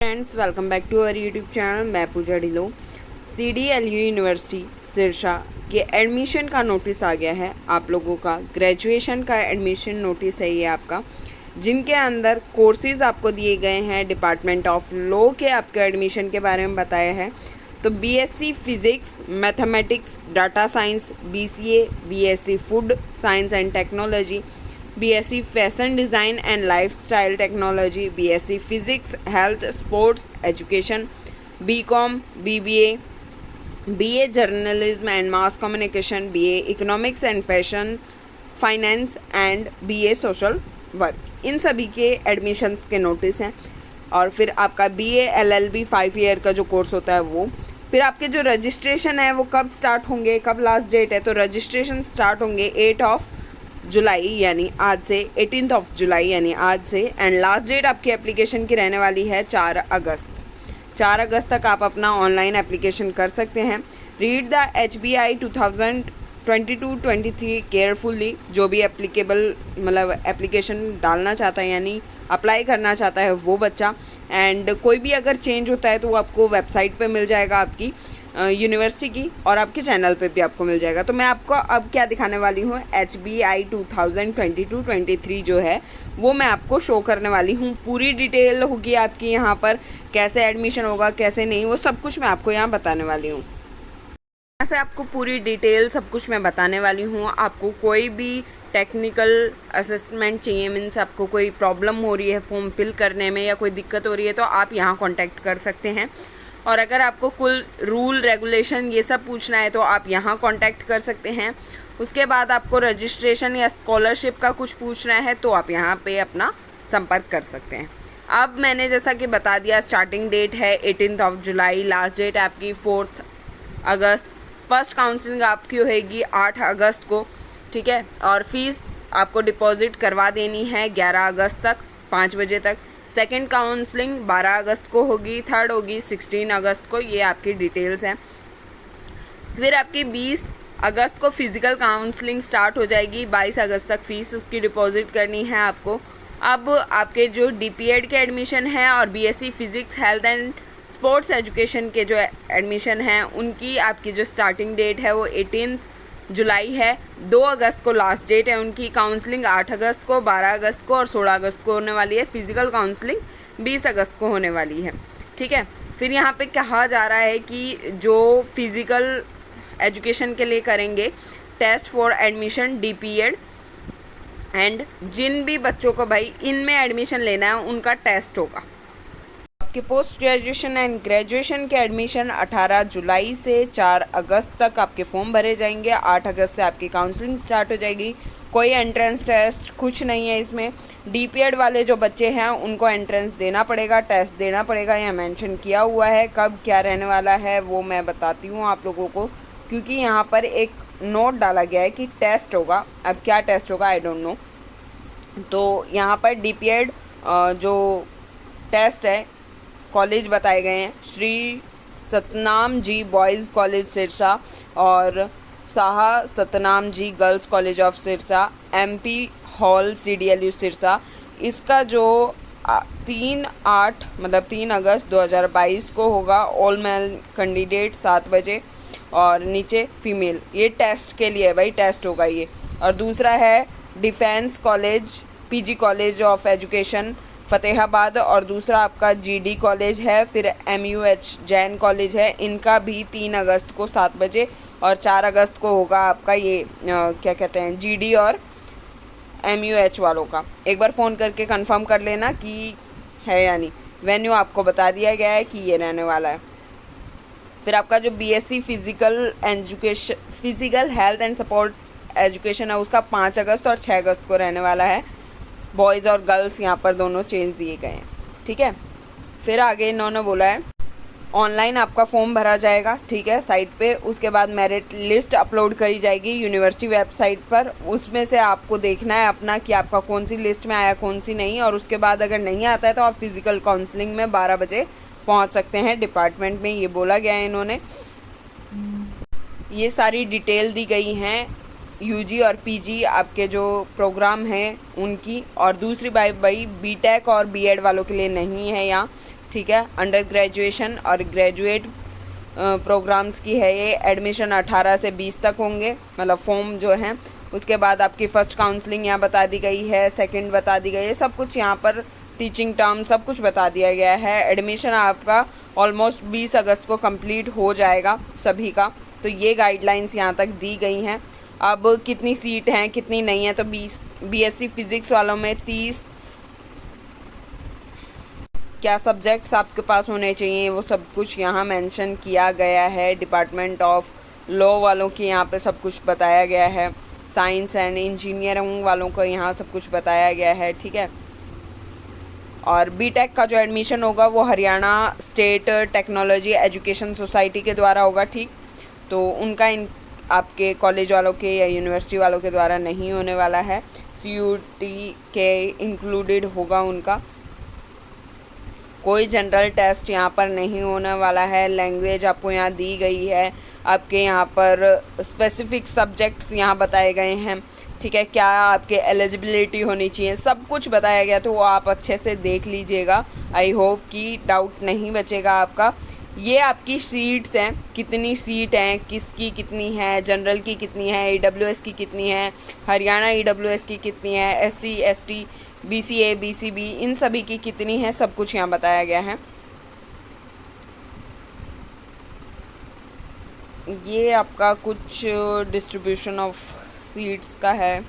Friends, welcome back to our YouTube channel. मैं Pooja Dhillon. CDLU university Sirsa के admission का notice आ गया है आप लोगों का। ग्रेजुएशन का एडमिशन नोटिस है ये आपका, जिनके अंदर कोर्सेज आपको दिए गए हैं। डिपार्टमेंट ऑफ लॉ के आपके एडमिशन के बारे में बताया है। तो BSc physics, mathematics, data science, BCA, BSc food science and technology, BSc fashion design and lifestyle technology, BSc physics, health, sports, education, BCom, BBA, BA journalism and mass communication, BA economics and fashion finance and BA social work, इन सभी के admissions के notice हैं। और फिर आपका BA LLB 5 year का जो कोर्स होता है वो। फिर आपके जो रजिस्ट्रेशन है वो कब स्टार्ट होंगे, कब लास्ट डेट है। तो रजिस्ट्रेशन स्टार्ट होंगे 8 जुलाई यानी आज से, 18 जुलाई यानी आज से। एंड लास्ट डेट आपकी एप्लीकेशन की रहने वाली है 4 अगस्त। 4 अगस्त तक आप अपना ऑनलाइन एप्लीकेशन कर सकते हैं। Read the HBI 2022-23 carefully. जो भी एप्लीकेबल मतलब एप्लीकेशन डालना चाहता है यानी अप्लाई करना चाहता है वो बच्चा। एंड कोई भी अगर चेंज होता है तो वो आपको वेबसाइट पे मिल जाएगा आपकी यूनिवर्सिटी की, और आपके चैनल पे भी आपको मिल जाएगा। तो मैं आपको अब क्या दिखाने वाली हूँ, HBI 2022-23 जो है वो मैं आपको शो करने वाली हूँ। पूरी डिटेल होगी आपकी यहाँ पर, कैसे एडमिशन होगा कैसे नहीं, वो सब कुछ मैं आपको यहाँ बताने वाली हूँ। यहाँ से आपको पूरी डिटेल सब कुछ मैं बताने वाली हूँ। आपको कोई भी टेक्निकल असिस्टमेंट चाहिए, मीन्स आपको कोई प्रॉब्लम हो रही है फॉर्म फिल करने में या कोई दिक्कत हो रही है तो आप यहाँ कांटेक्ट कर सकते हैं। और अगर आपको कुल रूल रेगुलेशन ये सब पूछना है तो आप यहाँ कांटेक्ट कर सकते हैं। उसके बाद आपको रजिस्ट्रेशन या स्कॉलरशिप का कुछ पूछना है तो आप यहाँ पे अपना संपर्क कर सकते हैं। अब मैंने जैसा कि बता दिया, स्टार्टिंग डेट है 18 जुलाई, लास्ट डेट आपकी 4 अगस्त। फर्स्ट काउंसलिंग आपकी होएगी 8 अगस्त को, ठीक है। और फीस आपको डिपॉजिट करवा देनी है 11 अगस्त तक 5 बजे तक। सेकंड काउंसलिंग 12 अगस्त को होगी, थर्ड होगी 16 अगस्त को। ये आपकी डिटेल्स हैं। फिर आपकी 20 अगस्त को फिज़िकल काउंसलिंग स्टार्ट हो जाएगी। 22 अगस्त तक फ़ीस उसकी डिपॉजिट करनी है आपको। अब आपके जो DPED के एडमिशन हैं और BSc physics, health and sports education के जो एडमिशन हैं उनकी आपकी जो स्टार्टिंग डेट है वो 18 जुलाई है। 2 अगस्त को लास्ट डेट है उनकी। काउंसलिंग 8 अगस्त को, 12 अगस्त को और 16 अगस्त को होने वाली है। फिज़िकल काउंसलिंग 20 अगस्त को होने वाली है, ठीक है। फिर यहाँ पे कहा जा रहा है कि जो फिज़िकल एजुकेशन के लिए करेंगे test for admission DPED, and जिन भी बच्चों को भाई इनमें एडमिशन लेना है उनका टेस्ट होगा। आपके पोस्ट ग्रेजुएशन एंड ग्रेजुएशन के एडमिशन 18 जुलाई से 4 अगस्त तक आपके फॉर्म भरे जाएंगे। 8 अगस्त से आपकी काउंसलिंग स्टार्ट हो जाएगी। कोई एंट्रेंस टेस्ट कुछ नहीं है इसमें। DPED वाले जो बच्चे हैं उनको एंट्रेंस देना पड़ेगा, टेस्ट देना पड़ेगा। यहाँ मेंशन किया हुआ है कब क्या रहने वाला है वो मैं बताती हूँ आप लोगों को, क्योंकि यहाँ पर एक नोट डाला गया है कि टेस्ट होगा। अब क्या टेस्ट होगा आई डोंट नो। तो यहाँ पर DPED जो टेस्ट है कॉलेज बताए गए हैं, श्री सतनाम जी बॉयज़ कॉलेज सिरसा और Shah Satnam ji girls college of Sirsa, MP hall CDLU Sirsa. इसका जो 3 अगस्त 2022 को होगा। ऑल मेल कैंडिडेट 7 बजे और नीचे फीमेल। ये टेस्ट के लिए भाई, टेस्ट होगा ये। और दूसरा है defence college PG college of education Fatehabad, और दूसरा आपका GD कॉलेज है। फिर MUH जैन कॉलेज है। इनका भी 3 अगस्त को 7 बजे और 4 अगस्त को होगा आपका ये क्या कहते हैं GD और MUH वालों का। एक बार फ़ोन करके कंफर्म कर लेना कि है या नहीं। वेन्यू आपको बता दिया गया है कि ये रहने वाला है। फिर आपका जो BSc physical health and support education है उसका 5 अगस्त और 6 अगस्त को रहने वाला है। बॉयज़ और गर्ल्स यहाँ पर दोनों चेंज दिए गए हैं, ठीक है। फिर आगे इन्होंने बोला है ऑनलाइन आपका फॉर्म भरा जाएगा, ठीक है, साइट पे। उसके बाद मेरिट लिस्ट अपलोड करी जाएगी यूनिवर्सिटी वेबसाइट पर। उसमें से आपको देखना है अपना कि आपका कौन सी लिस्ट में आया कौन सी नहीं। और उसके बाद अगर नहीं आता है तो आप फिज़िकल काउंसलिंग में 12 बजे पहुँच सकते हैं डिपार्टमेंट में, ये बोला गया है इन्होंने। ये सारी डिटेल दी गई हैं UG और PG आपके जो प्रोग्राम हैं उनकी। और दूसरी बात भाई BTech और B.Ed वालों के लिए नहीं है यहाँ, ठीक है। अंडर ग्रेजुएशन और ग्रेजुएट प्रोग्राम्स की है ये। एडमिशन 18 से 20 तक होंगे, मतलब फॉर्म जो हैं। उसके बाद आपकी फ़र्स्ट काउंसलिंग यहाँ बता दी गई है, सेकंड बता दी गई है, सब कुछ यहाँ पर टीचिंग टर्म सब कुछ बता दिया गया है। एडमिशन आपका ऑलमोस्ट 20 अगस्त को कंप्लीट हो जाएगा सभी का। तो ये गाइडलाइंस यहाँ तक दी गई हैं। अब कितनी सीट हैं कितनी नहीं है, तो बीएससी फिज़िक्स वालों में 30 क्या सब्जेक्ट्स आपके पास होने चाहिए वो सब कुछ यहाँ मेंशन किया गया है। डिपार्टमेंट ऑफ लॉ वालों की यहाँ पे सब कुछ बताया गया है। साइंस एंड इंजीनियरिंग वालों को यहाँ सब कुछ बताया गया है, ठीक है। और बीटेक का जो एडमिशन होगा वो Haryana state technology education society के द्वारा होगा, ठीक। तो उनका आपके कॉलेज वालों के या यूनिवर्सिटी वालों के द्वारा नहीं होने वाला है। सीयूटी के इंक्लूडेड होगा उनका। कोई जनरल टेस्ट यहाँ पर नहीं होने वाला है। लैंग्वेज आपको यहाँ दी गई है। आपके यहाँ पर स्पेसिफिक सब्जेक्ट्स यहाँ बताए गए हैं, ठीक है। क्या आपके एलिजिबिलिटी होनी चाहिए, सब कुछ बताया गया, तो वो आप अच्छे से देख लीजिएगा। आई होप कि डाउट नहीं बचेगा आपका। ये आपकी सीट्स हैं, कितनी सीट हैं, किसकी कितनी है, जनरल की कितनी है, ईडब्ल्यूएस की कितनी है, हरियाणा ईडब्ल्यूएस की कितनी है, एससी एसटी बीसीए बीसीबी इन सभी की कितनी है, सब कुछ यहाँ बताया गया है। ये आपका कुछ डिस्ट्रीब्यूशन ऑफ सीट्स का है।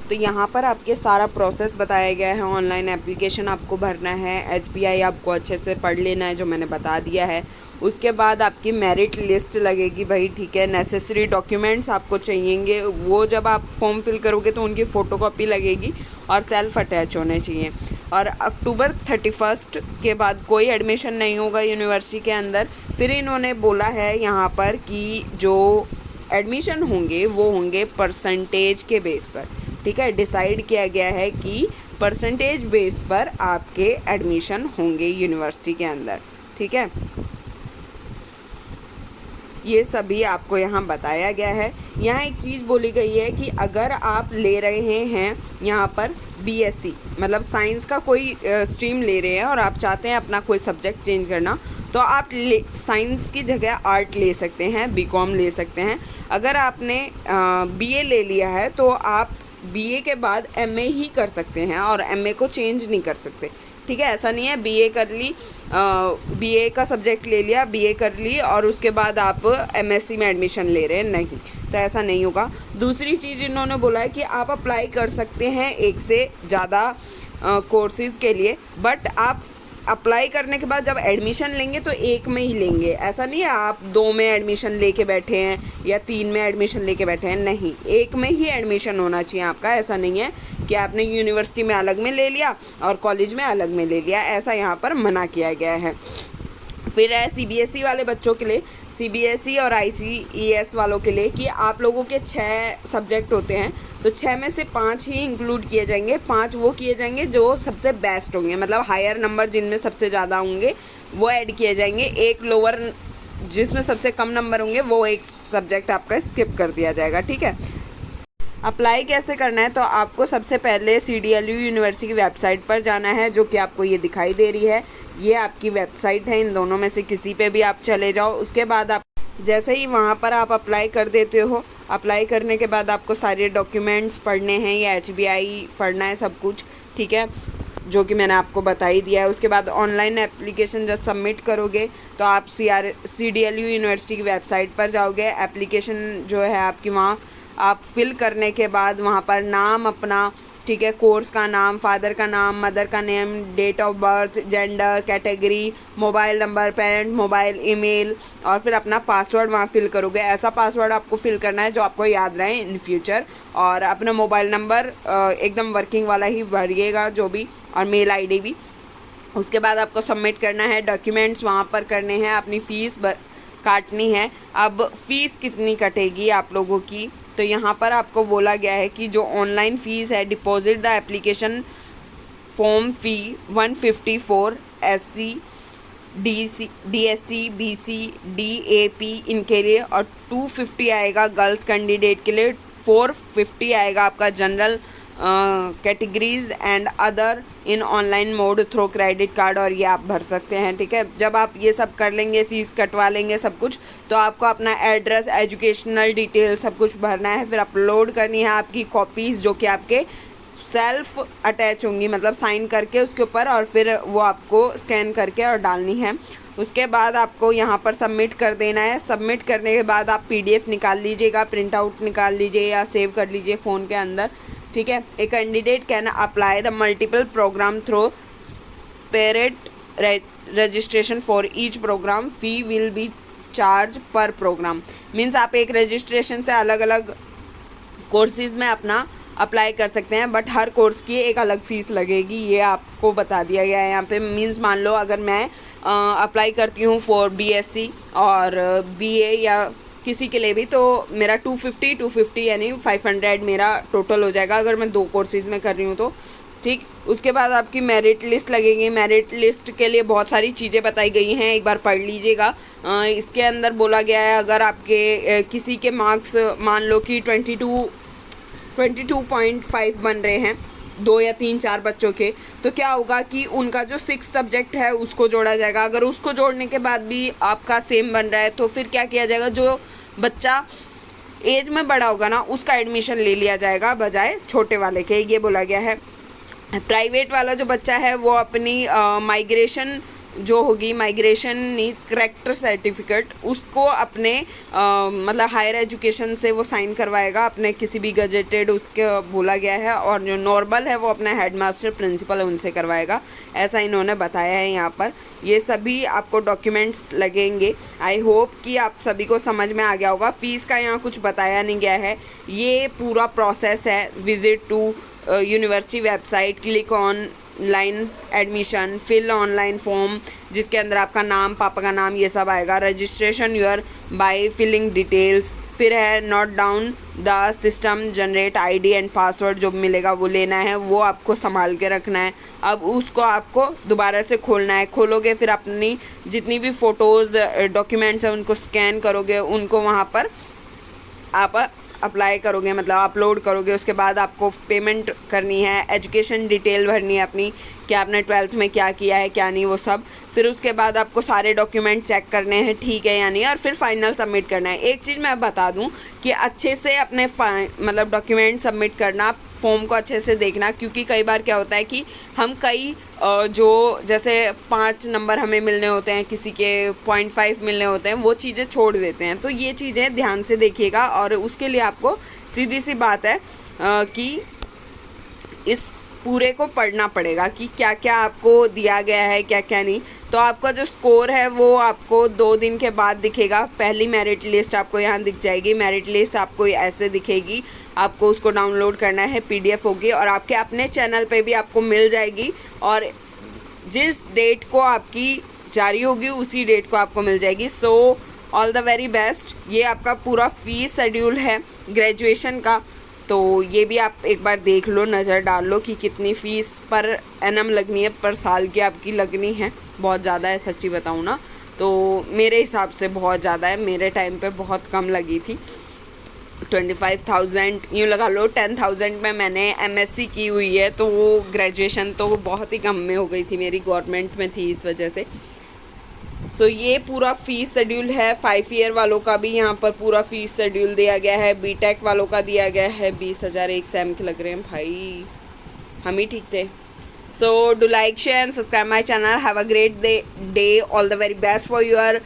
तो यहाँ पर आपके सारा प्रोसेस बताया गया है। ऑनलाइन एप्लीकेशन आपको भरना है, एचबीआई आपको अच्छे से पढ़ लेना है जो मैंने बता दिया है। उसके बाद आपकी मेरिट लिस्ट लगेगी भाई, ठीक है। नेसेसरी डॉक्यूमेंट्स आपको चाहिएंगे, वो जब आप फॉर्म फिल करोगे तो उनकी फ़ोटोकॉपी लगेगी और सेल्फ अटैच होने चाहिए। और अक्टूबर 31 के बाद कोई एडमिशन नहीं होगा यूनिवर्सिटी के अंदर। फिर इन्होंने बोला है यहाँ पर कि जो एडमिशन होंगे वो होंगे परसेंटेज के बेस पर, ठीक है। डिसाइड किया गया है कि परसेंटेज बेस पर आपके एडमिशन होंगे यूनिवर्सिटी के अंदर, ठीक है। ये सभी आपको यहाँ बताया गया है। यहाँ एक चीज़ बोली गई है कि अगर आप ले रहे हैं यहाँ पर बीएससी मतलब साइंस का कोई स्ट्रीम ले रहे हैं और आप चाहते हैं अपना कोई सब्जेक्ट चेंज करना, तो आप साइंस की जगह आर्ट ले सकते हैं, बीकॉम ले सकते हैं। अगर आपने बीए ले लिया है तो आप बीए के बाद एमए ही कर सकते हैं और एमए को चेंज नहीं कर सकते, ठीक है। ऐसा नहीं है बीए कर ली, बीए का सब्जेक्ट ले लिया, बीए कर ली और उसके बाद आप एमएससी में एडमिशन ले रहे हैं, नहीं, तो ऐसा नहीं होगा। दूसरी चीज़ इन्होंने बोला है कि आप अप्लाई कर सकते हैं एक से ज़्यादा कोर्सेज़ के लिए, बट आप अप्लाई करने के बाद जब एडमिशन लेंगे तो एक में ही लेंगे। ऐसा नहीं है आप 2 में एडमिशन लेके बैठे हैं या 3 में एडमिशन लेके बैठे हैं, नहीं, एक में ही एडमिशन होना चाहिए आपका। ऐसा नहीं है कि आपने यूनिवर्सिटी में अलग में ले लिया और कॉलेज में अलग में ले लिया, ऐसा यहाँ पर मना किया गया है। फिर है सीबीएसई वाले बच्चों के लिए, सीबीएसई और आईसीईएस वालों के लिए कि आप लोगों के 6 सब्जेक्ट होते हैं, तो 6 में से 5 ही इंक्लूड किए जाएंगे। 5 वो किए जाएंगे जो सबसे बेस्ट होंगे, मतलब हायर नंबर जिनमें सबसे ज़्यादा होंगे वो ऐड किए जाएंगे। एक लोअर जिसमें सबसे कम नंबर होंगे वो एक सब्जेक्ट आपका स्किप कर दिया जाएगा, ठीक है। अप्लाई कैसे करना है, तो आपको सबसे पहले CDLU यूनिवर्सिटी की वेबसाइट पर जाना है, जो कि आपको ये दिखाई दे रही है। ये आपकी वेबसाइट है, इन दोनों में से किसी पे भी आप चले जाओ। उसके बाद आप जैसे ही वहाँ पर आप अप्लाई कर देते हो, अप्लाई करने के बाद आपको सारे डॉक्यूमेंट्स पढ़ने हैं या HBI पढ़ना है, सब कुछ, ठीक है, जो कि मैंने आपको बता ही दिया है। उसके बाद ऑनलाइन एप्लीकेशन जब सबमिट करोगे तो आप CDLU यूनिवर्सिटी की वेबसाइट पर जाओगे। एप्लीकेशन जो है आपकी वहाँ आप फिल करने के बाद वहाँ पर नाम अपना, ठीक है, कोर्स का नाम, फादर का नाम, मदर का name, date of birth, gender, category, mobile number, parent mobile, email और फिर अपना पासवर्ड वहाँ फिल करोगे। ऐसा पासवर्ड आपको फिल करना है जो आपको याद रहे इन फ्यूचर। और अपना मोबाइल नंबर एकदम वर्किंग वाला ही भरिएगा जो भी, और मेल आईडी भी। उसके बाद आपको सबमिट करना है, डॉक्यूमेंट्स वहाँ पर करने हैं, अपनी फ़ीस काटनी है। अब फ़ीस कितनी कटेगी आप लोगों की, तो यहाँ पर आपको बोला गया है कि जो ऑनलाइन फ़ीस है, deposit the application form fee 154 SC DSC BC DAP इनके लिए, और 250 आएगा गर्ल्स कैंडिडेट के लिए, 450 आएगा आपका general categories and other in online mode through credit card, और ये आप भर सकते हैं। ठीक है, जब आप ये सब कर लेंगे, फ़ीस कटवा लेंगे सब कुछ, तो आपको अपना एड्रेस, एजुकेशनल डिटेल सब कुछ भरना है, फिर अपलोड करनी है आपकी कॉपीज़ जो कि आपके सेल्फ अटैच होंगी, मतलब साइन करके उसके ऊपर, और फिर वो आपको स्कैन करके और डालनी है। उसके बाद आपको यहाँ पर सबमिट कर देना है। सबमिट करने के बाद आप PDF निकाल लीजिएगा, प्रिंट आउट निकाल लीजिए या सेव कर लीजिए फ़ोन के अंदर। ठीक है, a candidate can apply the multiple programme through separate registration for each programme, fee will be charge per programme. Means आप एक रजिस्ट्रेशन से अलग अलग कोर्सेज़ में अपना अप्लाई कर सकते हैं, बट हर कोर्स की एक अलग फ़ीस लगेगी, ये आपको बता दिया गया है यहाँ पे। मींस मान लो अगर मैं अप्लाई करती हूँ फॉर BSc और BA या किसी के लिए भी, तो मेरा 250 यानी 500 मेरा टोटल हो जाएगा अगर मैं 2 कोर्सेज़ में कर रही हूँ तो। ठीक, उसके बाद आपकी मेरिट लिस्ट लगेगी। मेरिट लिस्ट के लिए बहुत सारी चीज़ें बताई गई हैं, एक बार पढ़ लीजिएगा। इसके अंदर बोला गया है अगर आपके किसी के मार्क्स मान लो कि 22.5 बन रहे हैं 2 या 3-4 बच्चों के, तो क्या होगा कि उनका जो 6 सब्जेक्ट है उसको जोड़ा जाएगा। अगर उसको जोड़ने के बाद भी आपका सेम बन रहा है तो फिर क्या किया जाएगा, जो बच्चा एज में बड़ा होगा ना उसका एडमिशन ले लिया जाएगा बजाय छोटे वाले के, ये बोला गया है। प्राइवेट वाला जो बच्चा है वो अपनी माइग्रेशन जो होगी, माइग्रेशन नहीं, करेक्टर सर्टिफिकेट, उसको अपने मतलब हायर एजुकेशन से वो साइन करवाएगा अपने किसी भी गजेटेड, उसके बोला गया है। और जो नॉर्मल है वो अपना हेडमास्टर, प्रिंसिपल है उनसे करवाएगा, ऐसा इन्होंने बताया है यहाँ पर। ये सभी आपको डॉक्यूमेंट्स लगेंगे। आई होप कि आप सभी को समझ में आ गया होगा। फ़ीस का यहाँ कुछ बताया नहीं गया है, ये पूरा प्रोसेस है। Visit to university website, click online admission, fill online form जिसके अंदर आपका नाम, पापा का नाम, ये सब आएगा। Registration your by filling details, फिर है note down the system generate ID and password, जो मिलेगा वो लेना है, वो आपको संभाल के रखना है। अब उसको आपको दोबारा से खोलना है। खोलोगे फिर अपनी जितनी भी फ़ोटोज़ डॉक्यूमेंट्स हैं उनको स्कैन करोगे, उनको वहाँ पर आप अप्लाई करोगे, मतलब अपलोड करोगे। उसके बाद आपको पेमेंट करनी है, एजुकेशन डिटेल भरनी है अपनी, कि आपने 12th में क्या किया है क्या नहीं, वो सब। फिर उसके बाद आपको सारे डॉक्यूमेंट चेक करने हैं ठीक है या नहीं, और फिर फाइनल सबमिट करना है। एक चीज़ मैं बता दूं कि अच्छे से अपने मतलब डॉक्यूमेंट सबमिट करना, फॉर्म को अच्छे से देखना, क्योंकि कई बार क्या होता है कि हम कई जो जैसे 5 नंबर हमें मिलने होते हैं, किसी के 0.5 मिलने होते हैं, वो चीज़ें छोड़ देते हैं। तो ये चीज़ें ध्यान से देखिएगा, और उसके लिए आपको सीधी सी बात है कि इस पूरे को पढ़ना पड़ेगा कि क्या क्या आपको दिया गया है, क्या क्या नहीं। तो आपका जो स्कोर है वो आपको 2 दिन के बाद दिखेगा। पहली मेरिट लिस्ट आपको यहाँ दिख जाएगी। मेरिट लिस्ट आपको ऐसे दिखेगी, आपको उसको डाउनलोड करना है, PDF होगी, और आपके अपने चैनल पे भी आपको मिल जाएगी, और जिस डेट को आपकी जारी होगी उसी डेट को आपको मिल जाएगी। So all the very best. ये आपका पूरा फ़ीस शेड्यूल है ग्रेजुएशन का, तो ये भी आप एक बार देख लो, नज़र डाल लो कि कितनी फ़ीस पर एनम लगनी है, पर साल की आपकी लगनी है। बहुत ज़्यादा है, सच्ची बताऊँ ना तो मेरे हिसाब से बहुत ज़्यादा है। मेरे टाइम पे बहुत कम लगी थी, 25,000 यूँ लगा लो। 10,000 में मैंने MSc की हुई है, तो वो ग्रेजुएशन तो बहुत ही कम में हो गई थी मेरी, गवर्नमेंट में थी इस वजह से। सो ये पूरा फ़ीस शेड्यूल है। 5 ईयर वालों का भी यहाँ पर पूरा फ़ीस शेड्यूल दिया गया है। BTech वालों का दिया गया है 20,000 एक सेम के लग रहे हैं भाई, हम ही ठीक थे। So do like, share and subscribe my channel. Have a great day, all the very best for your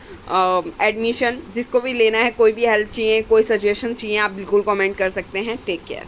admission. जिसको भी लेना है, कोई भी हेल्प चाहिए, कोई सजेशन चाहिए, आप बिल्कुल कमेंट कर सकते हैं। Take care.